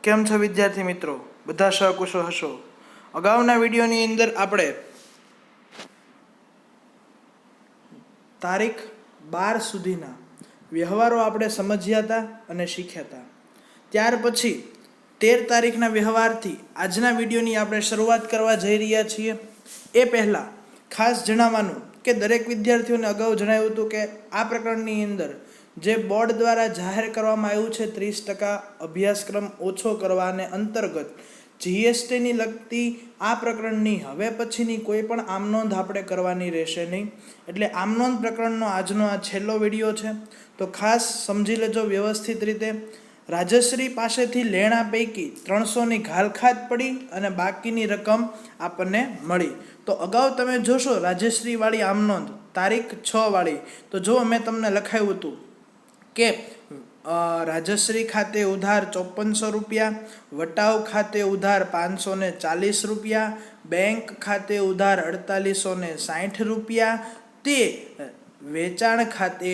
કેમ છો વિદ્યાર્થી મિત્રો? બધા સહકુશળ હશો. અગાઉના વિડીયોની અંદર આપણે તારીખ 12 સુધીના વ્યવહારો આપણે સમજ્યા હતા અને શીખ્યા હતા. ત્યાર પછી 13 તારીખના વ્યવહારથી આજના વિડીયોની આપણે શરૂઆત કરવા જઈ રહ્યા છીએ. એ પહેલાં ખાસ જણાવવાનું કે દરેક વિદ્યાર્થીઓને અગાઉ જણાવ્યું હતું કે આ પ્રકરણની અંદર જે બોર્ડ દ્વારા જાહેર કરવામાં આવ્યું છે 30% અભ્યાસક્રમ ઓછો કરવાને અંતર્ગત જીએસટીની લગતી આ પ્રકરણની હવે પછીની કોઈ પણ આમનોંધ આપણે કરવાની રહેશે નહીં. એટલે આમનોંધ પ્રકરણનો આજનો આ છેલ્લો વિડીયો છે, તો ખાસ સમજી લેજો વ્યવસ્થિત રીતે. રાજશ્રી પાસેથી લેણા પૈકી 300ની ઘાલખાત પડી અને બાકીની રકમ આપણને મળી. તો અગાઉ તમે જોશો રાજશ્રીવાળી આમનોંધ તારીખ 6 વાળી, તો જો મેં તમને લખાયું હતું કે રાજશ્રી ખાતે ઉધાર 5400 રૂપિયા, વટાવ ખાતે ઉધાર 540 રૂપિયા, બેંક ખાતે ઉધાર 4860 રૂપિયા, તે વેચાણ ખાતે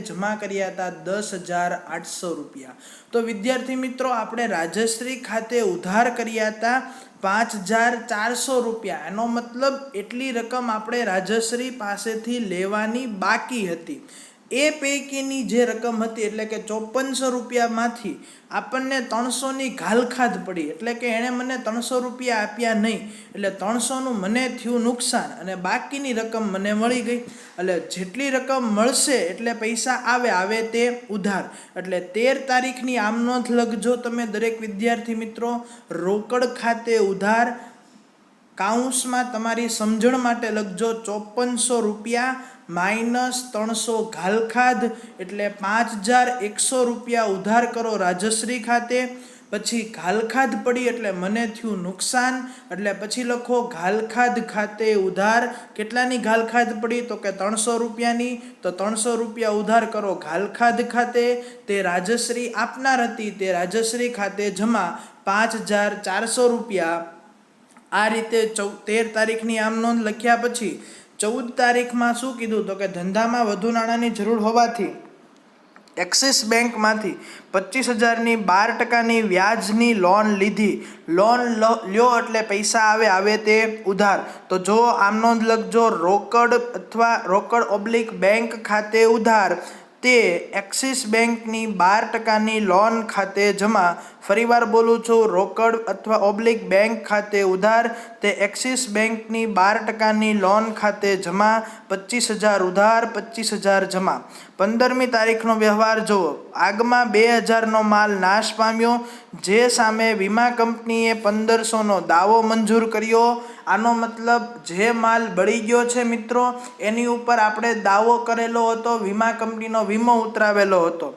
જમા કર્યા હતા 10,800 રૂપિયા. તો વિદ્યાર્થી મિત્રો, આપણે રાજશ્રી ખાતે ઉધાર કર્યા હતા 5,400 રૂપિયા. એનો મતલબ એટલી રકમ આપણે રાજશ્રી પાસેથી લેવાની બાકી હતી. એ પૈકીની જે રકમ હતી એટલે કે 5400 રૂપિયામાંથી આપણને 300ની ઘાલખાત પડી, એટલે કે એણે મને 300 રૂપિયા આપ્યા નહીં, એટલે 300નું મને થયું નુકસાન અને બાકીની રકમ મને મળી ગઈ. એટલે જેટલી રકમ મળશે એટલે પૈસા આવે તે ઉધાર. એટલે 13 તારીખની આમ નોંધ લખજો તમે દરેક વિદ્યાર્થી મિત્રો. રોકડ ખાતે ઉધાર કાઉન્સમાં તમારી સમજણ માટે લખજો 5400 રૂપિયા માઇનસ 300 ઘાલખાદ, એટલે 5100 રૂપિયા ઉધાર કરો રાજશ્રી ખાતે. પછી ઘાલખાદ પડી એટલે મને થયું નુકસાન, એટલે પછી લખો ઘાલખાદ ખાતે ઉધાર. કેટલાની ઘાલખાદ પડી? તો કે 300 રૂપિયાની. તો 300 રૂપિયા ઉધાર કરો ઘાલખાદ ખાતે. તે રાજશ્રી આપનાર હતી, તે રાજશ્રી ખાતે જમા 5400 રૂપિયા. આ રીતે 13 તારીખની આમ નોંધ લખ્યા પછી 14 તારીખમાં શું કીધું? તો કે ધંધામાં વધુ નાણાંની જરૂર હોવાથી એક્સિસ બેંકમાંથી 25,000ની 12%ની વ્યાજની લોન લીધી. લોન લ્યો એટલે પૈસા આવે તે ઉધાર. તો જો આમ નોંધ લખજો રોકડ / બેંક ખાતે ઉધાર, તે એક્સિસ બેંકની 12%ની લોન ખાતે જમા. ફરીવાર બોલું છું, રોકડ / બેંક ખાતે ઉધાર, તે એક્સિસ બેંકની 12%ની લોન ખાતે જમા. 25,000 ઉધાર, 25,000 જમા. 15મી તારીખનો વ્યવહાર જુઓ. આગમાં 2000નો માલ નાશ પામ્યો, જે સામે વીમા કંપનીએ 1500નો દાવો મંજૂર કર્યો. આનો મતલબ જે માલ બળી ગયો છે મિત્રો, એની ઉપર આપણે દાવો કરેલો હતો, વીમા કંપનીનો વીમો ઉતરાવેલો હતો.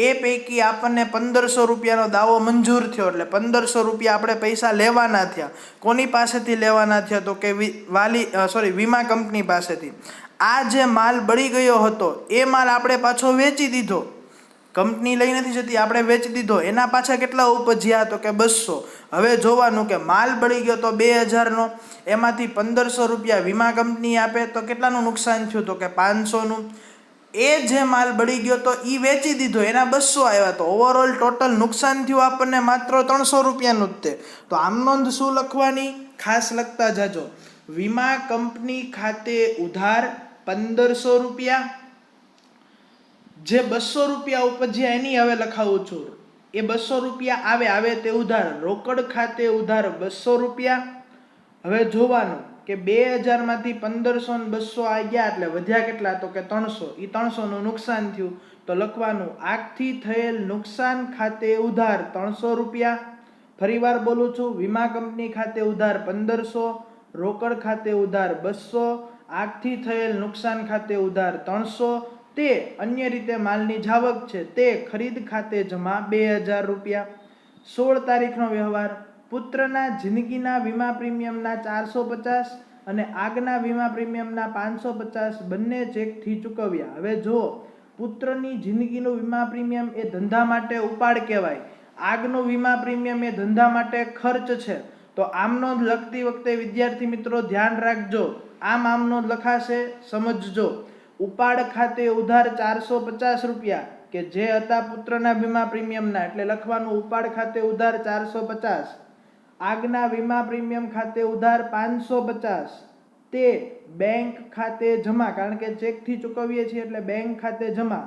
એ પૈકી આપણને 1500 રૂપિયાનો દાવો મંજૂર થયો, એટલે 1500 રૂપિયા આપણે પૈસા લેવાના થયા. કોની પાસેથી લેવાના થયા? તો કે વીમા કંપની પાસેથી. આ જે માલ બળી ગયો હતો એ માલ આપણે પાછો વેચી દીધો. કંપની લઈ નથી જતી, આપણે વેચી દીધો. એના પાછા કેટલા ઉપજ્યા? તો કે 200. હવે જોવાનું કે માલ બળી ગયો તો 2000નો, એમાંથી 1500 રૂપિયા વીમા કંપની આપે તો કેટલાનું નુકસાન થયું? તો કે 500નું. એ જે માલ બળી ગયો તો એ વેચી દીધો, એના 200 આવ્યા, તો ઓવરઓલ ટોટલ નુકસાન થયું આપણને માત્ર 300 રૂપિયાનું જ તે. તો આમ નોંધ શું લખવાની? ખાસ લખતા જાજો. વીમા કંપની ખાતે ઉધાર 1500 રૂપિયા, જે 200 રૂપિયા ઉપજ્યા એની હવે લખાવું છું. એ 200 રૂપિયા આવે તે ઉધાર. રોકડ ખાતે ઉધાર 200 રૂપિયા. હવે જોવાનું કે 2000માંથી 1500 ને 200 આ ગયા, એટલે વધ્યા કેટલા? તો કે 300. એ 300નું નુકસાન થયું, તો લખવાનું આગથી થયેલ નુકસાન ખાતે ઉધાર 300 રૂપિયા. ફરીવાર બોલું છું, વીમા કંપની ખાતે ઉધાર 1500, રોકડ ખાતે ઉધાર 200, આગથી થયેલ નુકસાન ખાતે ઉધાર 300, તે અન્ય રીતે માલની જાવક છે, તે ખરીદ ખાતે જમા 2000 રૂપિયા. 16 તારીખનો વ્યવહાર. પુત્રના જિંદગીના વીમા પ્રીમિયમના 450 અને આગના વીમા પ્રીમિયમના 550 બંને ચેકથી ચૂકવ્યા. હવે જો પુત્રની જિંદગીનું વીમા પ્રીમિયમ એ ધંધા માટે ઉપાડ કહેવાય, આગનું વીમા પ્રીમિયમ એ ધંધા માટે ખર્ચ છે. તો આમ નોંધ લખતી વખતે વિદ્યાર્થી મિત્રો ધ્યાન રાખજો. આમ નોંધ લખાશે, સમજજો. ઉપાડ ખાતે ઉધાર 450 રૂપિયા, કે જે હતા પુત્રના વીમા પ્રીમિયમના, એટલે લખવાનું ઉપાડ ખાતે ઉધાર 450, આગના વીમા પ્રીમિયમ ખાતે ઉધાર 550, તે બેંક ખાતે જમા, કારણ કે ચેકથી ચૂકવીએ છીએ એટલે બેંક ખાતે જમા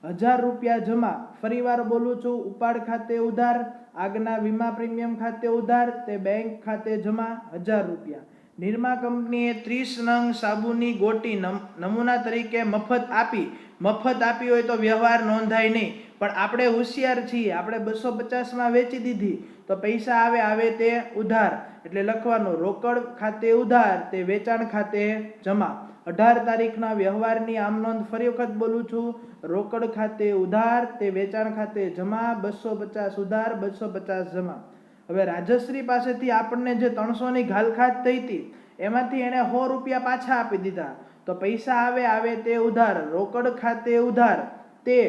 1000 રૂપિયા જમા. ફરીવાર બોલું છું, ઉપાડ ખાતે ઉધાર, આગના વીમા પ્રીમિયમ ખાતે ઉધાર, તે બેંક ખાતે જમા 1000 રૂપિયા. નિરમા કંપનીએ 30 નંગ સાબુની ગોટી નમૂના તરીકે મફત આપી હોય તો વ્યવહાર નોંધાય નહીં, પણ આપણે હોશિયાર છીએ, આપણે 250માં વેચી દીધી તો પૈસા આવે તે ઉધાર, એટલે લખવાનું રોકડ ખાતે ઉધાર, તે વેચાણ ખાતે જમા. 18 તારીખના વ્યવહારની આમ નોંધ ફરી વખત બોલું છું, રોકડ ખાતે ઉધાર, તે વેચાણ ખાતે જમા, 250 ઉધાર, 250 જમા. હવે રાજશ્રી પાસેથી આપણને જે 300ની ઘાલખાત થઈ હતી એમાંથી એને 100 રૂપિયા પાછા આપી દીધા, તો પૈસા આવે તે ઉધાર, રોકડ ખાતે ઉધાર, તે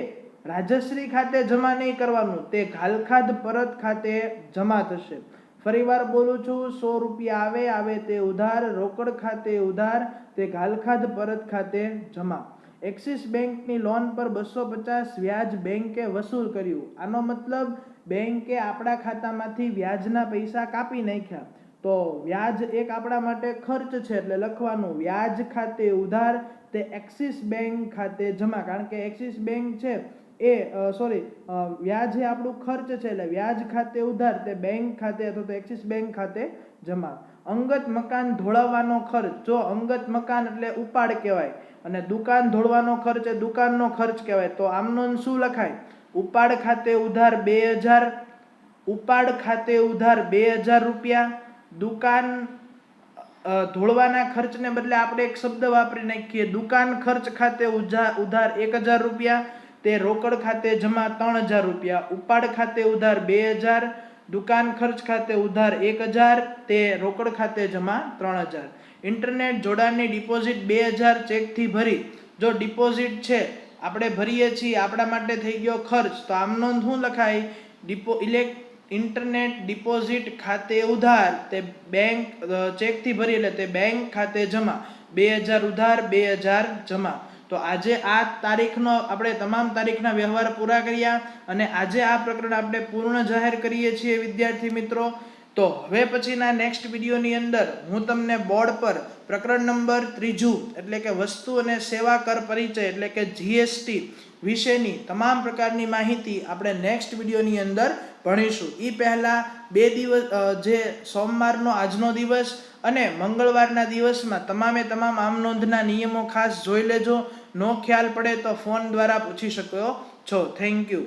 રાજશ્રી ખાતે જમા નહીં કરવાનું, તે ઘાલખાત પરત ખાતે જમા થશે. ફરીવાર બોલું છું, 100 રૂપિયા આવે તે ઉધાર, રોકડ ખાતે ઉધાર, તે ઘાલખાત પરત ખાતે જમા. એક્સિસ બેંકની લોન પર 250 વ્યાજ બેંકે વસૂલ કર્યું. આનો મતલબ બેંકે આપણા ખાતામાંથી વ્યાજના પૈસા કાપી નાખ્યા, તો વ્યાજ એક આપણા માટે ખર્ચ છે, એટલે લખવાનું વ્યાજ ખાતે ઉધાર, તે એક્સિસ બેંક ખાતે જમા, કારણ કે એક્સિસ બેંક છે વ્યાજ એ આપણું ખર્ચ છે, એટલે વ્યાજ ખાતે ઉધાર, તે બેંક ખાતે અથવા તો એક્સિસ બેંક ખાતે જમા. અંગત મકાન ધોળવવાનો ખર્ચ, જો અંગત મકાન એટલે ઉપાડ કહેવાય અને દુકાન ધોળવાનો ખર્ચ એ દુકાનનો ખર્ચ કહેવાય, તો આમનો શું લખાય? ઉપાડ ખાતે ઉધાર 2000, ઉપાડ ખાતે ઉધાર 2000 રૂપિયા. દુકાન ધોળવાના ખર્ચને બદલે આપણે એક શબ્દ વાપરી નાખીએ, દુકાન ખર્ચ ખાતે ઉધાર 1000 રૂપિયા, તે રોકડ ખાતે જમા 3000 રૂપિયા. ઉપાડ ખાતે ઉધાર 2000, દુકાન ખર્ચ ખાતે ઉધાર 1000, તે રોકડ ખાતે જમા 3000. ઇન્ટરનેટ જોડાણની ડિપોઝિટ 2000 ચેકથી ભરી, જો ડિપોઝિટ છે આપણે ભરીએ છીએ, આપણા માટે થઈ ગયો ખર્ચ, તો આમનો શું લખાય? ઇન્ટરનેટ ડિપોઝિટ ખાતે ઉધાર, તે બેંક ચેકથી ભરી એટલે તે બેંક ખાતે જમા, 2000 ઉધાર, 2000 જમા. તો આજે આ તારીખનો આપણે તમામ તારીખના વ્યવહાર પૂરા કર્યા અને આજે આ પ્રકરણ આપણે પૂર્ણ જાહેર કરીએ છીએ વિદ્યાર્થી મિત્રો. તો હવે પછીના નેક્સ્ટ વિડીયોની અંદર હું તમને બોર્ડ પર પ્રકરણ નંબર 3 એટલે કે વસ્તુ અને સેવા કર પરિચય એટલે કે જીએસટી વિશેની તમામ પ્રકારની માહિતી આપણે નેક્સ્ટ વિડીયોની અંદર ભણીશું. એ પહેલા 2 દિવસ, જે સોમવારનો આજનો દિવસ અને મંગળવારના દિવસમાં તમામ આમ નોંધના નિયમો ખાસ જોઈ લેજો. નો ખ્યાલ પડે તો ફોન દ્વારા પૂછી શકો છો. Thank you.